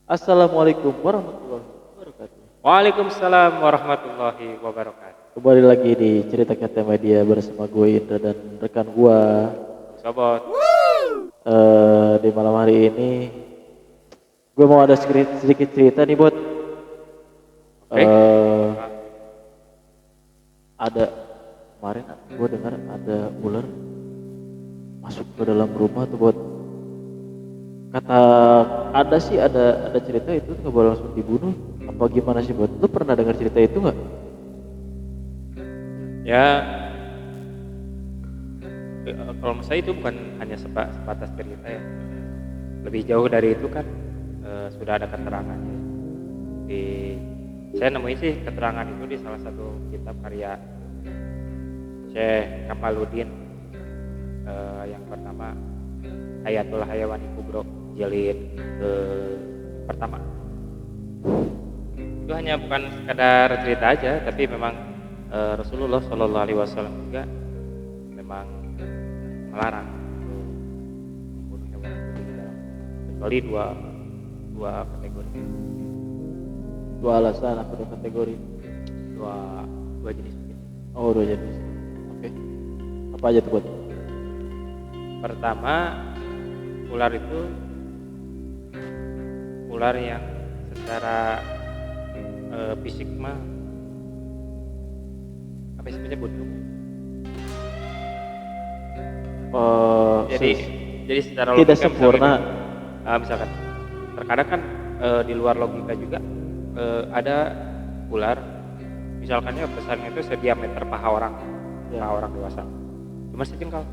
Assalamualaikum warahmatullahi wabarakatuh. Waalaikumsalam warahmatullahi wabarakatuh. Kembali lagi di Cerita Kata Media bersama gue Indra dan rekan gue. Sobat, Di malam hari ini gue mau ada sedikit cerita nih buat oke? ada kemarin gue dengar ada ular masuk ke dalam rumah tuh buat kata ada sih ada cerita itu nggak boleh langsung dibunuh apa gimana sih buat lu pernah dengar cerita itu nggak? Ya, kalau menurut saya itu bukan hanya sebatas cerita ya. Lebih jauh dari itu kan sudah ada keterangannya. Di saya nemuin sih keterangan itu di salah satu kitab karya Syekh Kamaluddin yang pertama Hayatul Hayawani Kubro jilid pertama. Itu hanya bukan sekadar cerita aja, tapi memang Rasulullah Shallallahu Alaihi Wasallam juga memang melarang untuk membunuh hewan itu di dalam kecuali dua kategori, Dua alasan apa dua kategori? dua dua jenis mungkin. Oh dua jenis. Oke. Apa aja tuh buat? Pertama, ular itu ular yang secara fisik mah apa sih menyebutnya? Jadi Ses- jadi secara tidak logika sempurna. misalkan terkadang kan di luar logika juga ada ular misalkannya besarnya itu sediameter paha orang, Ya. paha orang dewasa, cuma sejengkal.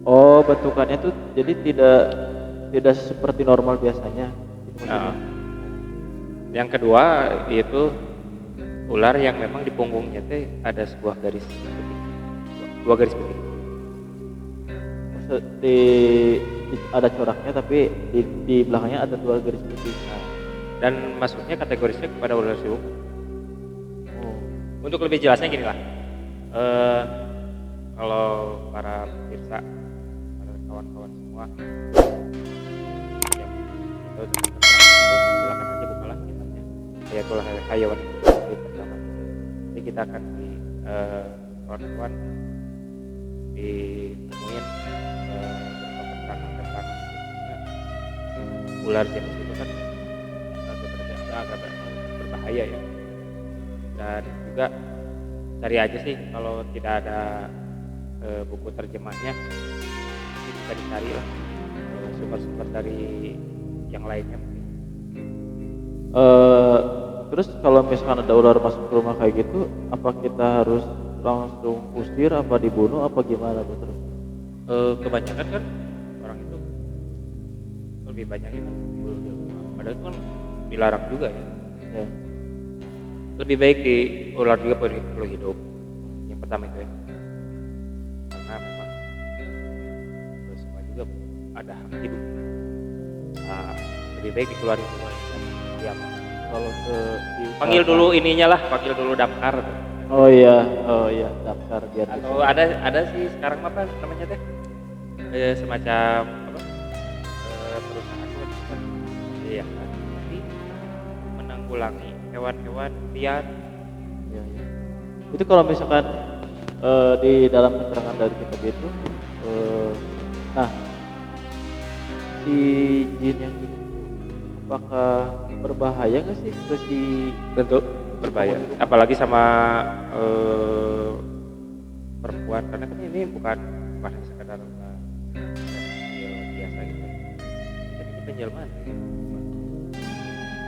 Oh, bentukannya tuh jadi tidak seperti normal biasanya. Gitu maksudnya. Nah, yang kedua yaitu ular yang memang di punggungnya teh ada sebuah garis putih, dua garis putih. Maksud ada coraknya tapi di belakangnya ada dua garis putih. Nah, dan masuknya kategorisnya kepada ular siung. Oh, Untuk lebih jelasnya gini lah, eh, kalau para pemirsa, para kawan-kawan semua yang tahu tentang itu, silakan aja bukalah kitabnya Hayatul Hayawan itu jilid pertama. Jadi kita akan di kawan-kawan ditemuin beberapa keterangan ular jenis itu kan agak berbahaya ya, dan juga cari aja sih kalau tidak ada buku terjemahnya ini bisa dicari lah sumber-sumber dari yang lainnya mungkin. Terus kalau misalkan ada ular masuk ke rumah kayak gitu, apa kita harus langsung usir, apa dibunuh, apa gimana tuh terus? Kebanyakan kan orang itu lebih banyak itu bunuh diri. Padahal itu kan dilarang juga ya. Ya. Lebih baik di ular juga perlu hidup. Yang pertama itu ya, karena memang semua juga ada hak hidup. Nah, lebih baik dikeluarin dulu ya. Kalau Panggil dulu ininya lah, panggil dulu damkar tuh. oh iya daftar biar Atau bisa. ada sih sekarang apa namanya teh semacam apa perusahaan website iya kan, tapi menanggulangi hewan-hewan liar. Iya, iya. Itu kalau misalkan di dalam keterangan dari kitab itu, nah si jin yang itu apakah berbahaya nggak sih ke si Tentu berbahaya, apalagi sama perempuan, karena kan ini bukan sekedar biasa gitu, ini penjelmaan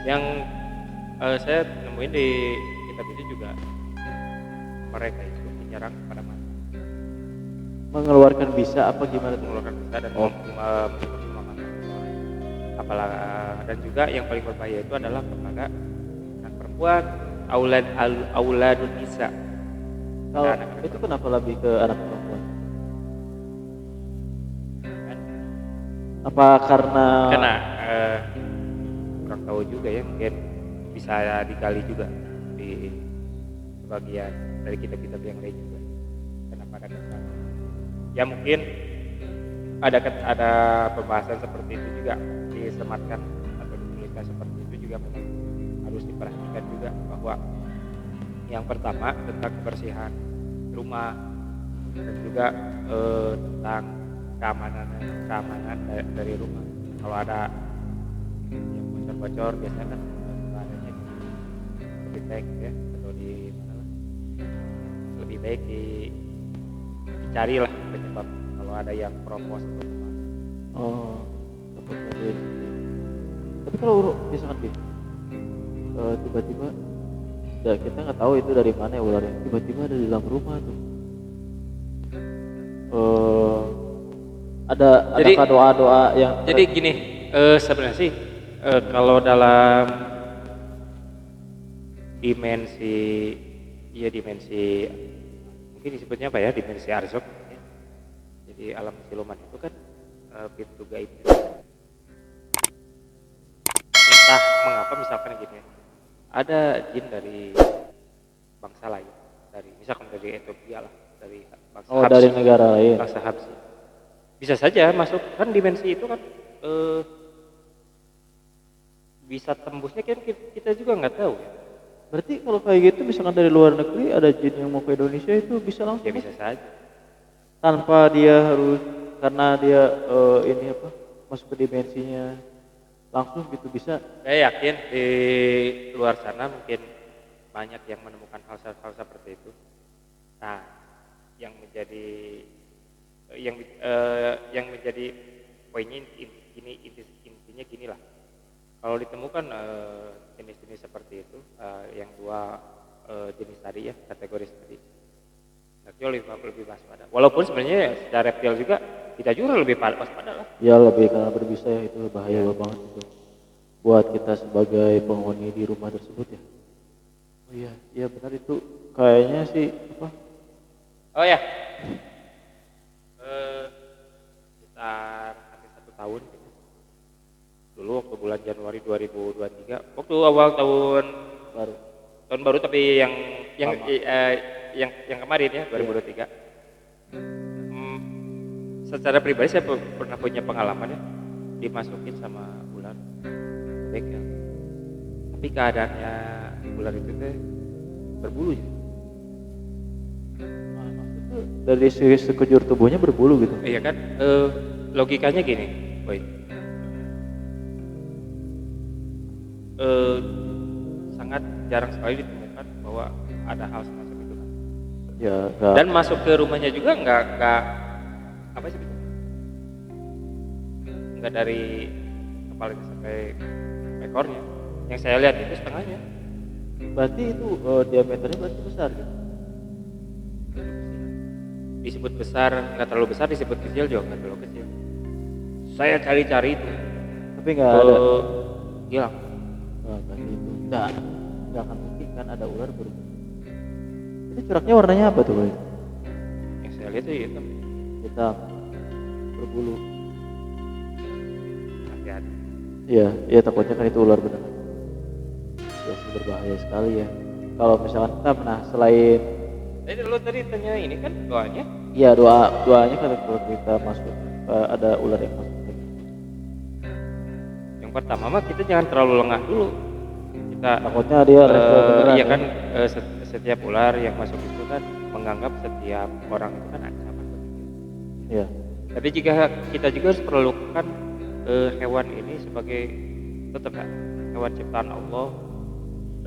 yang saya nemuin di kitab itu juga, mereka itu menyerang pada mata, mengeluarkan bisa apa gimana tuh? mengeluarkan bisa dan Oh. menutup semua mata. Apalagi dan juga yang paling berbahaya itu adalah kepada anak perempuan, auladun nisa. Kalau Anak-anak itu kenapa lebih ke anak perempuan? kan, Apa karena karena kurang tahu juga ya, mungkin bisa digali juga di sebagian dari kitab-kitab yang lain juga kenapa ada kesan. Ya mungkin ada pembahasan seperti itu juga disematkan atau dituliskan seperti itu juga memang harus diperhatikan juga bahwa yang pertama tentang kebersihan rumah dan juga tentang keamanan dari rumah. Kalau ada yang bocor-bocor biasanya kan adanya di tank ya atau di mana lah, lebih baik dicari lah penyebab kalau ada yang propos atau gimana. Oh, takutnya dia. Tapi kalau misalkan gitu, tiba-tiba ya kita nggak tahu itu dari mana ya ularnya. Tiba-tiba ada di dalam rumah tuh. Eh, ada Jadi adakah doa-doa yang jadi gini, sebenarnya sih kalau dalam dimensi dimensi mungkin disebutnya apa ya, dimensi arzok ya. Jadi alam siluman itu kan pintu gaib itu. Entah mengapa misalkan gini, ada jin dari bangsa lain, dari misalkan dari Ethiopia lah, dari bangsa dari negara lain. bangsa Habsi. Bisa saja masuk kan dimensi itu kan bisa tembusnya kan kita juga nggak tahu ya. Berarti kalau kayak gitu misalkan dari luar negeri ada jin yang mau ke Indonesia itu bisa langsung Ya bisa saja. tanpa dia harus karena dia ini apa masuk ke dimensinya langsung gitu bisa. Saya yakin di luar sana mungkin banyak yang menemukan hal-hal seperti itu. Nah, yang menjadi yang menjadi poinnya intinya gini lah. Kalau ditemukan jenis-jenis seperti itu, yang dua jenis tadi ya, kategoris tadi, lebih waspada. Walaupun sebenarnya secara reptil juga kita juga lebih waspada lah. Ya lebih karena berbisa ya itu bahaya banget itu buat kita sebagai penghuni di rumah tersebut ya. Oh iya, iya benar itu kayaknya sih apa? Oh ya, sekitar hampir 1 tahun gitu. Dulu waktu bulan Januari 2023, waktu awal Baru. tahun baru tapi yang kemarin ya 2023. Secara pribadi saya pernah punya pengalaman ya dimasukin sama ular bengkel. Tapi keadaannya ular itu teh berbulu ya. Maksudnya dari sekujur tubuhnya berbulu gitu. Iya kan, logikanya gini, boy. Sangat jarang sekali ditemukan bahwa ada hal semacam itu kan. Ya, enggak. Dan masuk ke rumahnya juga nggak apa sih? Nggak dari kepalanya sampai ekornya. Yang saya lihat itu setengahnya. Berarti itu diameternya berarti besar gitu. Disebut besar, nggak terlalu besar, disebut kecil juga nggak terlalu kecil. Saya cari-cari itu, Tapi enggak ada. hilang. Wah, berarti itu enggak akan mungkin kan ada ular berbulu. Itu coraknya warnanya apa tuh, Boy? Yang saya lihat itu hitam. Hitam. Berbulu. Hati-hati. Iya, iya takutnya kan itu ular beneran. Ya sih berbahaya sekali ya. Kalau misalkan kita pernah selain Lu tadi tanya ini kan doanya. iya doanya kan kalau kita masuk ada ular yang masuk. Yang pertama mah kita jangan terlalu lengah dulu. Kita Takutnya dia reptil beneran. iya kan setiap ular yang masuk itu kan menganggap setiap orang itu kan ancaman bagi dia. Iya. Tapi jika kita juga harus perlukan hewan ini sebagai tetap ya, hewan ciptaan Allah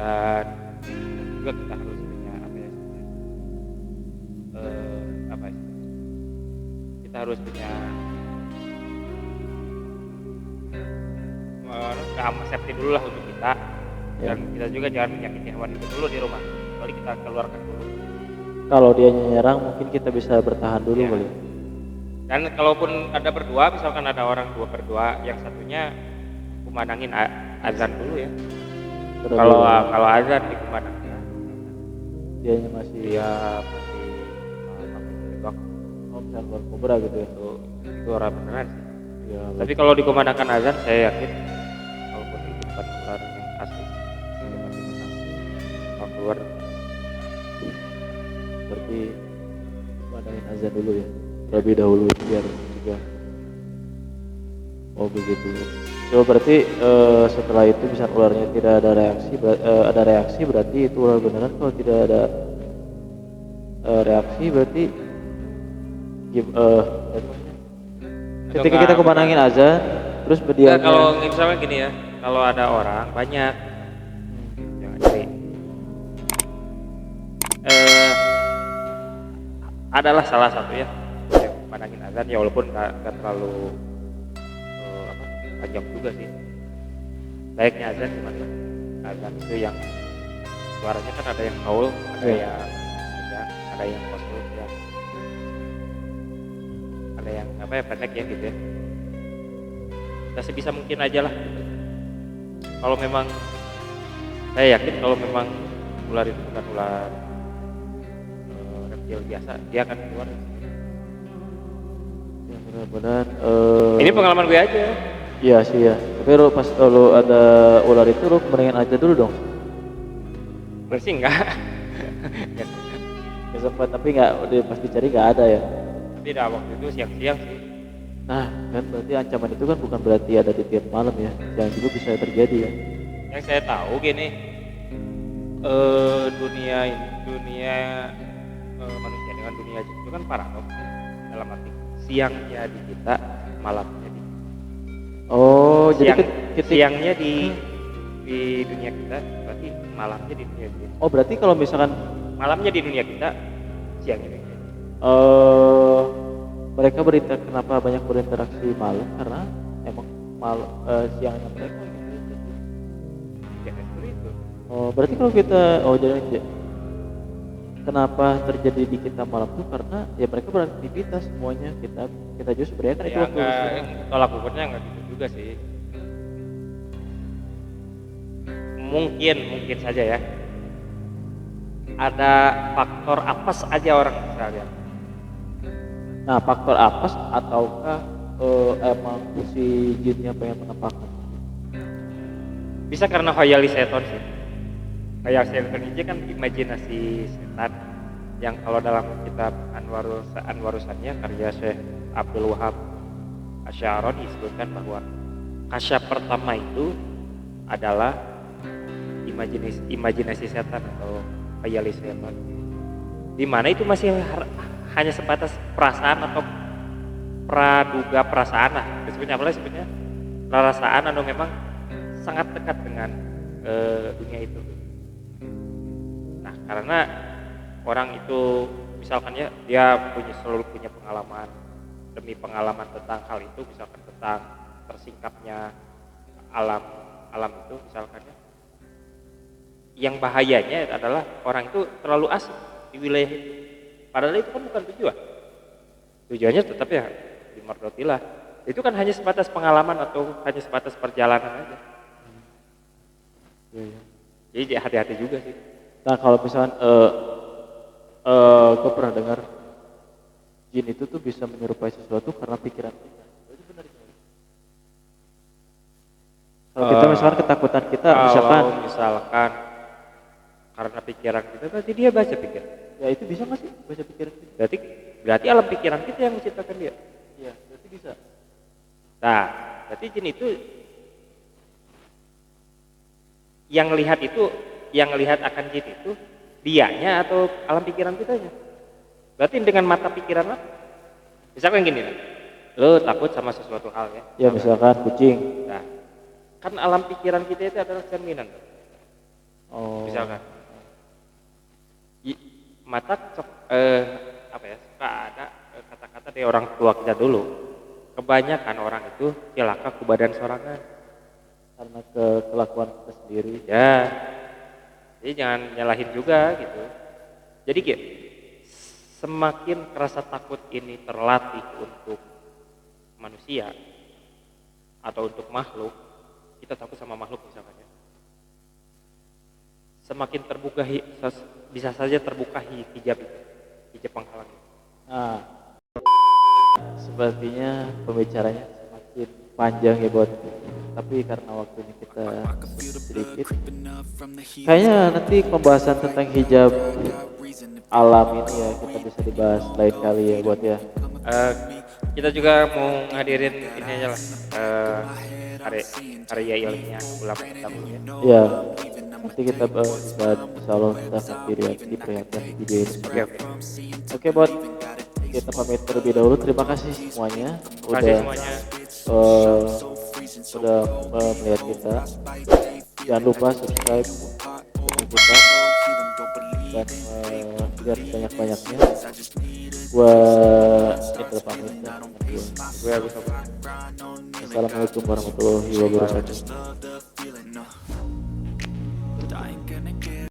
dan juga kita harus punya apa ya kita harus punya keamanan safety dulu lah untuk kita dan kita juga jangan menyakiti hewan itu dulu di rumah kecuali kita keluarkan dulu. Kalau dia nyerang mungkin kita bisa bertahan dulu Iya. kali. Dan kalaupun ada berdua, misalkan ada orang berdua, yang satunya kumandangin azan dulu ya. Kalau azan dikumandangin, dianya masih dia masih bak misalkan buat kobra gitu ya. itu orang beneran sih. Ya, Tapi kalau dikumandangkan azan, saya yakin walaupun itu bukan ular yang asli, dia pasti bakal keluar. berarti pandangin azan dulu ya. Terlebih dahulu biar juga Oh begitu. So berarti setelah itu bisa ularnya tidak ada reaksi, ada reaksi berarti itu ular beneran. Kalau tidak ada reaksi berarti gim- eh, Atau ketika kita enggak kumandangin azan terus enggak kalau berdiamnya. misalnya gini ya, kalau ada orang banyak yang cari eh adalah salah satu ya yang pandangin azan ya, walaupun nggak terlalu apa panjang juga sih. Baiknya azan gimana? Azan itu yang suaranya kan ada yang kaul, ada Iya. yang panjang, ada yang kosong, ya, ada yang apa ya pendek ya gitu ya. Kita sebisa mungkin aja lah. Gitu. Kalau memang saya yakin kalau memang ular itu bukan ular reptil biasa, dia akan keluar. Ya, benar-benar Ini pengalaman gue aja. iya sih ya. Tapi lu pas lu ada ular itu lu mendingan aja dulu dong. Bersih enggak? Nggak sempat tapi nggak pas dicari nggak ada ya. Tapi dah waktu itu siang-siang sih. Nah kan berarti ancaman itu kan bukan berarti ada di tiap malam ya. Yang juga bisa terjadi ya. Yang saya tahu gini, dunia ini, dunia manusia dengan dunia jin itu kan paradoks. Dalam arti siangnya di kita, malamnya di Oh jadi siangnya di dunia kita, berarti malamnya di dunia jin. oh berarti kalau misalkan Malamnya di dunia kita, siangnya di dunia jin. mereka kenapa banyak berinteraksi malam karena emang siangnya mereka gitu. Ya seperti itu. Oh berarti kalau kita jadi kenapa terjadi di kita malam tuh karena ya mereka beraktivitas semuanya kita justru sebenarnya kan itu Ya waktu enggak, istirahat. tolak ukurnya enggak gitu juga sih. Mungkin saja ya. Ada faktor apes aja orang bisa lihat. Nah faktor apes ataukah emang si jinnya pengen menampakkan? Bisa karena khayali setan sih. Khayal setan itu kan imajinasi setan yang kalau dalam kitab Anwarusannya karya Syekh Abdul Wahab Asy'arani disebutkan bahwa kasyaf pertama itu adalah imajinasi setan atau khayali setan. Di mana itu masih hanya sebatas perasaan atau praduga perasaan lah. Disebutnya apa sebetulnya? Perasaan atau memang sangat dekat dengan dunia itu. Nah, karena orang itu misalkan ya dia selalu punya pengalaman demi pengalaman tentang hal itu, misalkan tentang tersingkapnya alam itu misalkan ya. Yang bahayanya adalah orang itu terlalu asik di wilayah itu. Padahal itu kan bukan tujuan. Tujuannya tetap ya dimordotilah. Itu kan hanya sebatas pengalaman atau hanya sebatas perjalanan aja. Iya, iya. Jadi hati-hati juga sih. Nah kalau misalkan gue pernah dengar jin itu tuh bisa menyerupai sesuatu karena pikiran kita. Itu benar ya? Kalau kita misalkan ketakutan kita misalkan karena pikiran kita, berarti dia baca pikiran. ya itu bisa nggak sih baca pikiran kita? Berarti alam pikiran kita yang menciptakan dia. Iya berarti bisa. Nah, berarti jin itu yang lihat akan jin itu dianya atau alam pikiran kitanya. Berarti dengan mata pikiran apa? Misalkan gini lah, lo takut sama sesuatu hal ya. Ya misalkan kucing. Nah, kan alam pikiran kita itu adalah cerminan. Oh. Misalkan mata apa ya, suka ada kata-kata dari orang tua kita dulu. Kebanyakan orang itu celaka ke badan sorangan Karena kelakuan kita sendiri. ya. Jadi jangan nyalahin juga gitu. Jadi gitu, semakin rasa takut ini terlatih untuk manusia atau untuk makhluk, kita takut sama makhluk misalkan ya. Semakin terbuka bisa saja terbuka hijab itu, hijab penghalang itu. Nah, sepertinya pembicaranya semakin panjang ya buat, tapi karena waktunya kita sedikit, kayaknya nanti pembahasan tentang hijab alam ini ya kita bisa dibahas lain kali ya buat ya. kita juga mau ngadirin ini aja lah, karya ilmiah ulang tahun ya. Ya, nanti kita bisa insya Allah kita akan diperlihatkan di video ini. Oke oke. Oke, Bot, kita pamit terlebih dahulu. Terima kasih semuanya Terima kasih semuanya. eh, udah melihat kita. Jangan lupa subscribe channel kita dan lihat banyak-banyaknya. Gua Indra pamit ya. Gue Agus. Assalamualaikum warahmatullahi wabarakatuh.